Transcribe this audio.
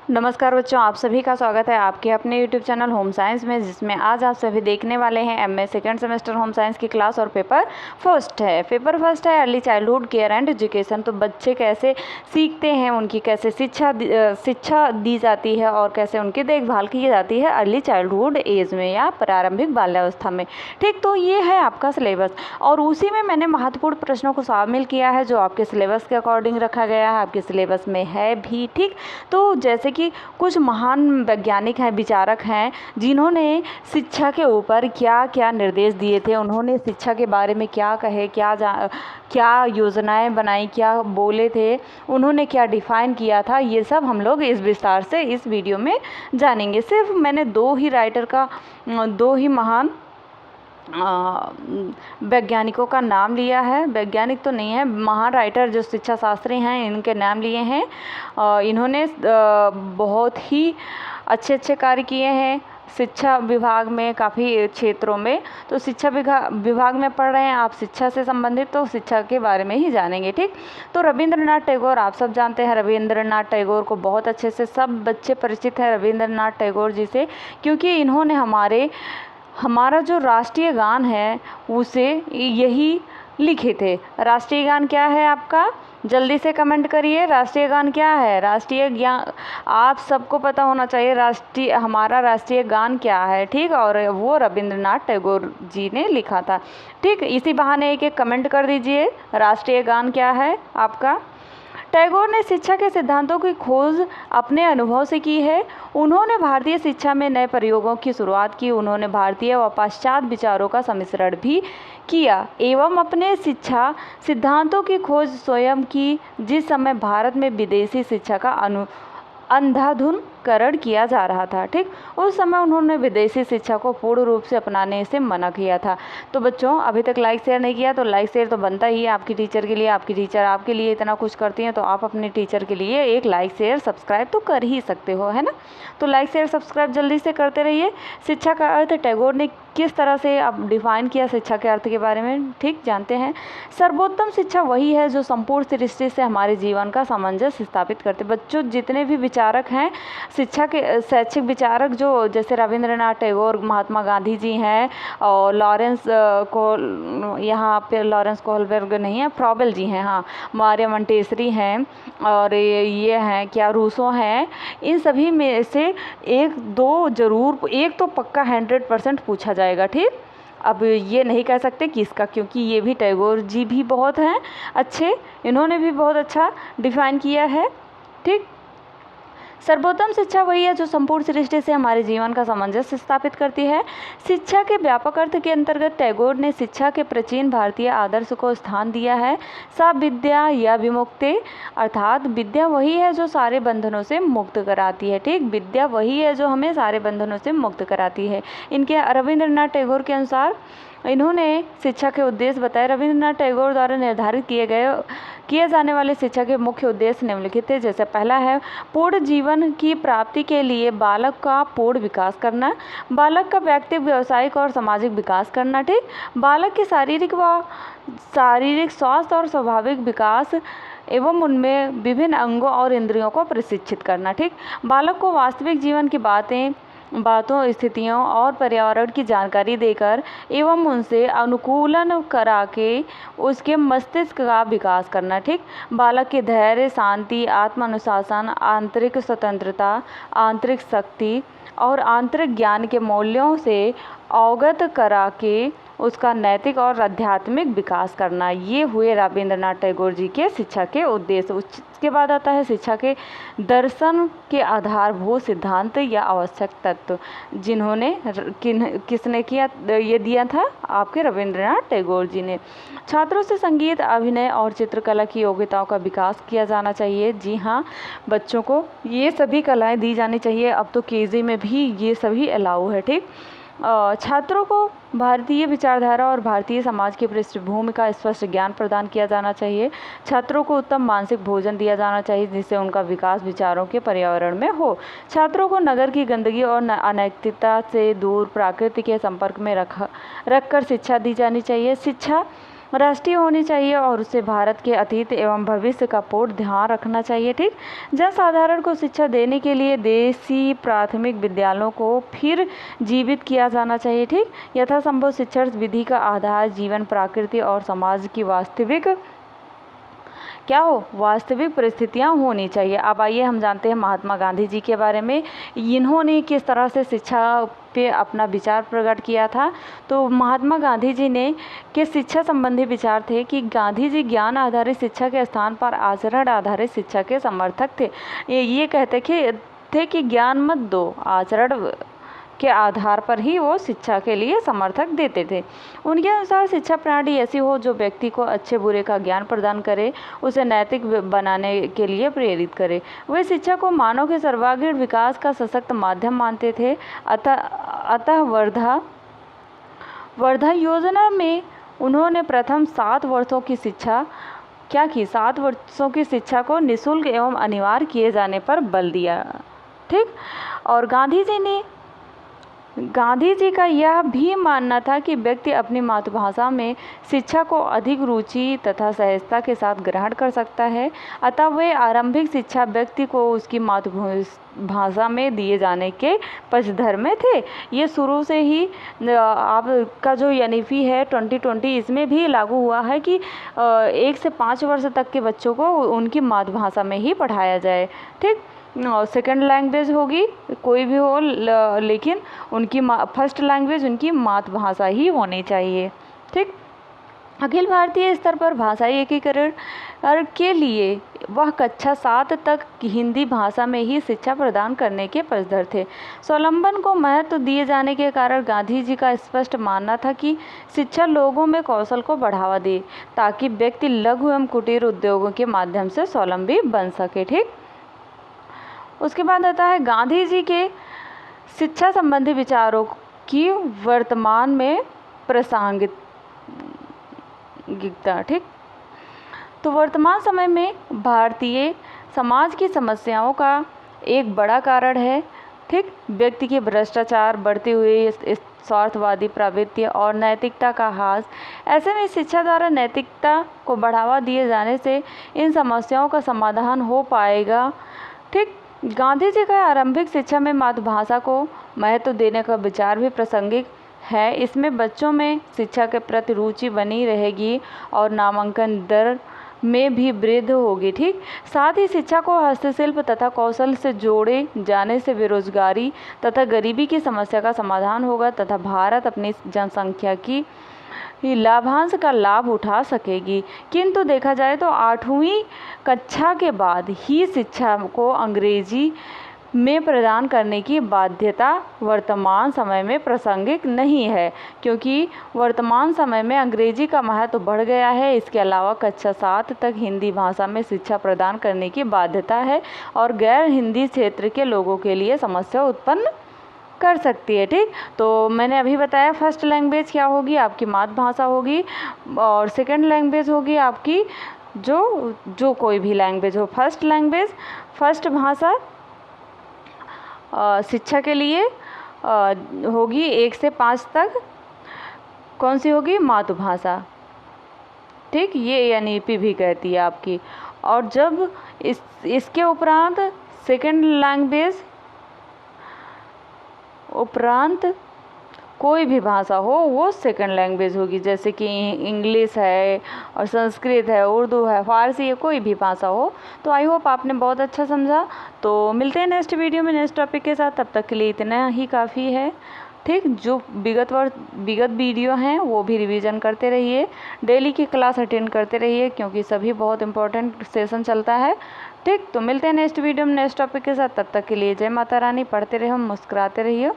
नमस्कार बच्चों, आप सभी का स्वागत है आपके अपने YouTube चैनल होम साइंस में, जिसमें आज आप सभी देखने वाले हैं MA second semester home science की क्लास। और पेपर फर्स्ट है early childhood care and education. तो बच्चे कैसे सीखते हैं, उनकी कैसे शिक्षा दी जाती है और कैसे उनकी देखभाल की जाती है अर्ली चाइल्डहुड एज में या प्रारंभिक बाल्यावस्था में। ठीक, तो ये है आपका सिलेबस और उसी में मैंने महत्वपूर्ण प्रश्नों को शामिल किया है जो आपके सिलेबस के अकॉर्डिंग रखा गया है, आपके सिलेबस में है भी। ठीक, तो जैसे कि कुछ महान वैज्ञानिक हैं, विचारक हैं, जिन्होंने शिक्षा के ऊपर क्या क्या निर्देश दिए थे, उन्होंने शिक्षा के बारे में क्या कहे, क्या योजनाएं बनाई, क्या बोले थे, उन्होंने क्या डिफ़ाइन किया था, ये सब हम लोग इस विस्तार से इस वीडियो में जानेंगे। सिर्फ मैंने दो ही महान वैज्ञानिकों का नाम लिया है। वैज्ञानिक तो नहीं है, महान राइटर जो शिक्षा शास्त्री हैं, इनके नाम लिए हैं। इन्होंने बहुत ही अच्छे कार्य किए हैं शिक्षा विभाग में, काफ़ी क्षेत्रों में। तो शिक्षा विभाग में पढ़ रहे हैं आप, शिक्षा से संबंधित, तो शिक्षा के बारे में ही जानेंगे। ठीक, तो रविंद्रनाथ टैगोर आप सब जानते हैं। रविंद्रनाथ टैगोर को बहुत अच्छे से सब बच्चे परिचित हैं, रविंद्रनाथ टैगोर जी से, क्योंकि इन्होंने हमारा जो राष्ट्रीय गान है उसे यही लिखे थे। राष्ट्रीय गान क्या है आपका? जल्दी से कमेंट करिए, राष्ट्रीय गान क्या है? राष्ट्रीय ज्ञान आप सबको पता होना चाहिए, हमारा राष्ट्रीय गान क्या है। ठीक, और वो रविंद्रनाथ टैगोर जी ने लिखा था। ठीक, इसी बहाने एक कमेंट कर दीजिए, राष्ट्रीय गान क्या है आपका? टैगोर ने शिक्षा के सिद्धांतों की खोज अपने अनुभव से की है। उन्होंने भारतीय शिक्षा में नए प्रयोगों की शुरुआत की। उन्होंने भारतीय व पाश्चात्य विचारों का सम्मिश्रण भी किया एवं अपने शिक्षा सिद्धांतों की खोज स्वयं की। जिस समय भारत में विदेशी शिक्षा का अंधाधुंधकरण किया जा रहा था, ठीक, उस समय उन्होंने विदेशी शिक्षा को पूर्ण रूप से अपनाने से मना किया था। तो बच्चों, अभी तक लाइक शेयर नहीं किया तो लाइक शेयर तो बनता ही है आपकी टीचर के लिए। आपकी टीचर आपके लिए इतना कुछ करती हैं, तो आप अपने टीचर के लिए एक लाइक शेयर सब्सक्राइब तो कर ही सकते हो, है ना। तो लाइक शेयर सब्सक्राइब जल्दी से करते रहिए। शिक्षा का अर्थ टैगोर ने किस तरह से अब डिफाइन किया शिक्षा के अर्थ के बारे में, ठीक, जानते हैं। सर्वोत्तम शिक्षा वही है जो संपूर्ण दृष्टि से हमारे जीवन का सामंजस्य स्थापित करते। बच्चों, जितने भी विचारक हैं, शिक्षा के शैक्षिक विचारक, जो जैसे रविंद्रनाथ टैगोर, महात्मा गांधी जी हैं, और यहाँ पे लॉरेंस कोहलबर्ग नहीं है, फ्रॉबेल जी हैं, हाँ, मारिया मोंटेसरी हैं, और ये हैं क्या, रूसो हैं। इन सभी में से एक दो जरूर, एक तो पक्का 100% पूछा जाएगा। ठीक, अब ये नहीं कह सकते किसका, क्योंकि ये भी टैगोर जी भी बहुत हैं अच्छे, इन्होंने भी बहुत अच्छा डिफाइन किया है। ठीक, सर्वोत्तम शिक्षा वही है जो संपूर्ण सृष्टि से हमारे जीवन का सामंजस्य स्थापित करती है। शिक्षा के व्यापक अर्थ के अंतर्गत टैगोर ने शिक्षा के प्राचीन भारतीय आदर्श को स्थान दिया है। सा विद्या या विमुक्ति, अर्थात विद्या वही है जो सारे बंधनों से मुक्त कराती है। ठीक, विद्या वही है जो हमें सारे बंधनों से मुक्त कराती है। इनके रविंद्रनाथ टैगोर के अनुसार इन्होंने शिक्षा के उद्देश्य बताए। रविंद्रनाथ टैगोर द्वारा निर्धारित किए जाने वाले शिक्षा के मुख्य उद्देश्य निम्नलिखित थे। जैसे पहला है पूर्ण जीवन की प्राप्ति के लिए बालक का पूर्ण विकास करना, बालक का व्यक्तिगत, व्यावसायिक और सामाजिक विकास करना। ठीक, बालक के शारीरिक स्वास्थ्य और स्वाभाविक विकास एवं उनमें विभिन्न अंगों और इंद्रियों को प्रशिक्षित करना। ठीक, बालक को वास्तविक जीवन की बातों, स्थितियों और पर्यावरण की जानकारी देकर एवं उनसे अनुकूलन करा के उसके मस्तिष्क का विकास करना। ठीक, बालक के धैर्य, शांति, आत्मानुशासन, आंतरिक स्वतंत्रता, आंतरिक शक्ति और आंतरिक ज्ञान के मूल्यों से अवगत करा के उसका नैतिक और आध्यात्मिक विकास करना। ये हुए रविंद्रनाथ टैगोर जी के शिक्षा के उद्देश्य। उसके बाद आता है शिक्षा के दर्शन के आधारभूत सिद्धांत या आवश्यक तत्व, जिन्होंने किसने किया, ये दिया था आपके रविंद्रनाथ टैगोर जी ने। छात्रों से संगीत, अभिनय और चित्रकला की योग्यताओं का विकास किया जाना चाहिए। जी हाँ, बच्चों को ये सभी कलाएं दी जानी चाहिए। अब तो केजी में भी ये सभी अलाउ है। ठीक, छात्रों को भारतीय विचारधारा और भारतीय समाज की पृष्ठभूमि का स्पष्ट ज्ञान प्रदान किया जाना चाहिए। छात्रों को उत्तम मानसिक भोजन दिया जाना चाहिए जिससे उनका विकास विचारों के पर्यावरण में हो। छात्रों को नगर की गंदगी और अनैतिकता से दूर प्रकृति के संपर्क में रखकर शिक्षा दी जानी चाहिए। शिक्षा राष्ट्रीय होनी चाहिए और उसे भारत के अतीत एवं भविष्य का पूर्ण ध्यान रखना चाहिए। ठीक, जनसाधारण को शिक्षा देने के लिए देसी प्राथमिक विद्यालयों को फिर जीवित किया जाना चाहिए। ठीक, यथासंभव शिक्षण विधि का आधार जीवन, प्रकृति और समाज की वास्तविक वास्तविक परिस्थितियाँ होनी चाहिए। अब आइए हम जानते हैं महात्मा गांधी जी के बारे में, इन्होंने किस तरह से शिक्षा पे अपना विचार प्रकट किया था। तो महात्मा गांधी जी ने के शिक्षा संबंधी विचार थे कि गांधी जी ज्ञान आधारित शिक्षा के स्थान पर आचरण आधारित शिक्षा के समर्थक थे। ये कहते थे कि ज्ञान मत दो, आचरण के आधार पर ही वो शिक्षा के लिए समर्थक देते थे। उनके अनुसार शिक्षा प्रणाली ऐसी हो जो व्यक्ति को अच्छे बुरे का ज्ञान प्रदान करे, उसे नैतिक बनाने के लिए प्रेरित करे। वे शिक्षा को मानव के सर्वांगीण विकास का सशक्त माध्यम मानते थे। अतः वर्धा योजना में उन्होंने प्रथम 7 वर्षों की शिक्षा 7 वर्षों की शिक्षा को निःशुल्क एवं अनिवार्य किए जाने पर बल दिया। ठीक, और गांधी जी का यह भी मानना था कि व्यक्ति अपनी मातृभाषा में शिक्षा को अधिक रुचि तथा सहजता के साथ ग्रहण कर सकता है। अतः वे आरंभिक शिक्षा व्यक्ति को उसकी मातृभाषा में दिए जाने के पक्षधर में थे। ये शुरू से ही आपका जो NEP है 2020, इसमें भी लागू हुआ है कि 1 से 5 वर्ष तक के बच्चों को उनकी मातृभाषा में ही पढ़ाया जाए। ठीक, सेकंड लैंग्वेज होगी कोई भी हो, लेकिन उनकी फर्स्ट लैंग्वेज उनकी मातृभाषा ही होनी चाहिए। ठीक, अखिल भारतीय स्तर पर भाषाई एकीकरण के लिए वह कक्षा 7 तक हिंदी भाषा में ही शिक्षा प्रदान करने के पक्षधर थे। स्वावलंबन को महत्व दिए जाने के कारण गांधी जी का स्पष्ट मानना था कि शिक्षा लोगों में कौशल को बढ़ावा दे ताकि व्यक्ति लघु एवं कुटीर उद्योगों के माध्यम से स्वावलंबी बन सके। ठीक, उसके बाद आता है गांधी जी के शिक्षा संबंधी विचारों की वर्तमान में प्रासंगिकता। ठीक, तो वर्तमान समय में भारतीय समाज की समस्याओं का एक बड़ा कारण है। ठीक, व्यक्ति के भ्रष्टाचार, बढ़ती हुई स्वार्थवादी प्रवृत्ति और नैतिकता का ह्रास। ऐसे में शिक्षा द्वारा नैतिकता को बढ़ावा दिए जाने से इन समस्याओं का समाधान हो पाएगा। ठीक, गांधी जी का आरंभिक शिक्षा में मातृभाषा को महत्व देने का विचार भी प्रासंगिक है। इसमें बच्चों में शिक्षा के प्रति रुचि बनी रहेगी और नामांकन दर में भी वृद्धि होगी। ठीक, साथ ही शिक्षा को हस्तशिल्प तथा कौशल से जोड़े जाने से बेरोजगारी तथा गरीबी की समस्या का समाधान होगा तथा भारत अपनी जनसंख्या की लाभांश का लाभ उठा सकेगी। किंतु देखा जाए तो 8वीं कक्षा के बाद ही शिक्षा को अंग्रेजी में प्रदान करने की बाध्यता वर्तमान समय में प्रासंगिक नहीं है, क्योंकि वर्तमान समय में अंग्रेजी का महत्व बढ़ गया है। इसके अलावा कक्षा 7 तक हिंदी भाषा में शिक्षा प्रदान करने की बाध्यता है और गैर हिंदी क्षेत्र के लोगों के लिए समस्या उत्पन्न कर सकती है। ठीक, तो मैंने अभी बताया फर्स्ट लैंग्वेज क्या होगी, आपकी मातृभाषा होगी, और सेकंड लैंग्वेज होगी आपकी जो कोई भी लैंग्वेज हो। फर्स्ट लैंग्वेज, फर्स्ट भाषा शिक्षा के लिए होगी 1 से 5 तक। कौन सी होगी? मातृभाषा। ठीक, ये NEP भी कहती है आपकी। और जब इसके उपरांत सेकंड लैंग्वेज उपरांत कोई भी भाषा हो वो सेकंड लैंग्वेज होगी, जैसे कि इंग्लिश है और संस्कृत है, उर्दू है, फारसी है, कोई भी भाषा हो। तो आई होप आपने बहुत अच्छा समझा। तो मिलते हैं नेक्स्ट वीडियो में नेक्स्ट टॉपिक के साथ, तब तक के लिए इतना ही काफ़ी है। ठीक, जो विगत वीडियो हैं वो भी रिवीजन करते रहिए, डेली की क्लास अटेंड करते रहिए, क्योंकि सभी बहुत इंपॉर्टेंट सेशन चलता है। ठीक, तो मिलते हैं नेक्स्ट वीडियो में नेक्स्ट टॉपिक के साथ, तब तक के लिए जय माता रानी। पढ़ते रहिए, मुस्कुराते रहिए।